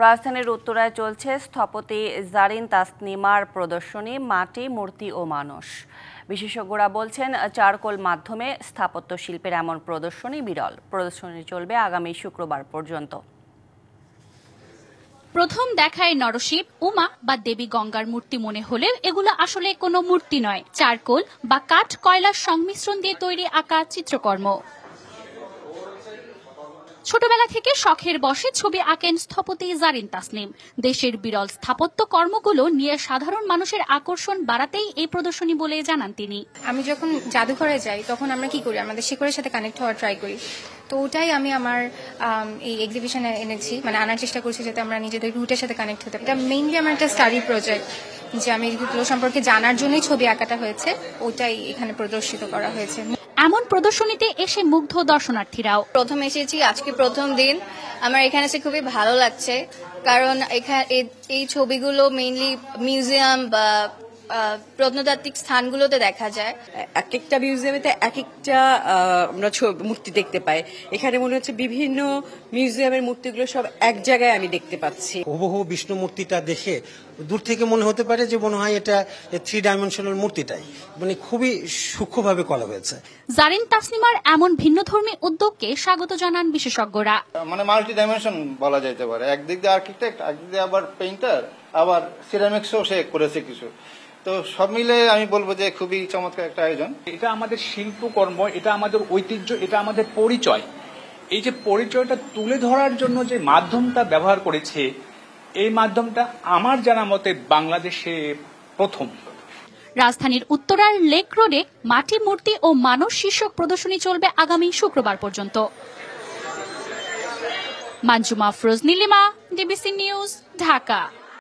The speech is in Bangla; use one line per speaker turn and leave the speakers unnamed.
রাজধানীর উত্তরায় চলছে স্থপতি জারিন তাসনিমার প্রদর্শনী মাটি, মূর্তি ও মানুষ। বিশেষজ্ঞরা বলছেন, চারকোল মাধ্যমে স্থাপত্য শিল্পের এমন প্রদর্শনী বিরল। প্রদর্শনী চলবে আগামী শুক্রবার পর্যন্ত।
প্রথম দেখায় নরশিব, উমা বা দেবী গঙ্গার মূর্তি মনে হলেও এগুলো আসলে কোনো মূর্তি নয়, চারকোল বা কাঠ কয়লার সংমিশ্রণ দিয়ে তৈরি আঁকা চিত্রকর্ম। ছোটবেলা থেকে শখের বশে ছবি আঁকেন স্থপতি জারিন তাসনিম। দেশের বিরল স্থাপত্য কর্মগুলো নিয়ে সাধারণ মানুষের আকর্ষণ বাড়াতেই এই প্রদর্শনী বলে জানান তিনি।
আমি যখন জাদুঘরে যাই তখন আমরা কি করি, আমাদের শিকড়ের সাথে কানেক্ট হওয়ার ট্রাই করি। তো ওটাই আমি আমার এই এক্সিবিশনে এনেছি, মানে আনার চেষ্টা করছি যাতে আমরা নিজেদের রুটের সাথে কানেক্ট হতে পারি। এটা মেইনলি আমার একটা স্টাডি প্রজেক্ট, যে আমি এগুলো সম্পর্কে জানার জন্যই ছবি আঁকাটা হয়েছে, ওটাই এখানে প্রদর্শিত করা হয়েছে।
এমন প্রদর্শনীতে এসে মুগ্ধ দর্শনার্থীরাও।
প্রথম এসেছি, আজকে প্রথম দিন। আমার এখানে এসে খুবই ভালো লাগছে, কারণ এখানে এই ছবিগুলো মেইনলি মিউজিয়াম বা প্রত্নতাত্ত্বিক স্থানগুলোতে দেখা যায়।
এক একটা মিউজিয়ামেতে এক একটা আমরা মূর্তি দেখতে পাই। এখানে মনে হচ্ছে বিভিন্ন মিউজিয়ামের মূর্তিগুলো সব এক জায়গায় আমি দেখতে পাচ্ছি।
হুবহু বিষ্ণু মূর্তিটা দেখে দূর থেকে মনে হতে পারে যে মনে হয় এটা 3 ডাইমেনশনাল মূর্তিটাই, মানে খুবই সূক্ষ্মভাবে করা হয়েছে।
জারিন তাসনিমার এমন ভিন্নধর্মী উদ্যোগকে স্বাগত জানান বিশেষজ্ঞরা।
মানে মাল্টি ডাইমেনশন বলা যেতে পারে, একদিক দিয়ে আর্কিটেক্ট, একদিক দিয়ে আবার পেইন্টার, আবার সিরামিক্সও সে করেছে কিছু। তো সব মিলে আমি বলবো যে খুবই চমৎকার একটা আয়োজন।
এটা আমাদের শিল্পকর্ম, এটা আমাদের ঐতিহ্য, এটা আমাদের পরিচয়। এই যে পরিচয়টা তুলে ধরার জন্য যে মাধ্যমটা ব্যবহার করেছে, এই মাধ্যমটা আমার জানা মতে বাংলাদেশে প্রথম।
রাজধানীর উত্তরার লেক রোডে মাটি, মূর্তি ও মানুষ শীর্ষক প্রদর্শনী চলবে আগামী শুক্রবার পর্যন্ত। Manjuma Afroz, Nilima, DBC news, Dhaka.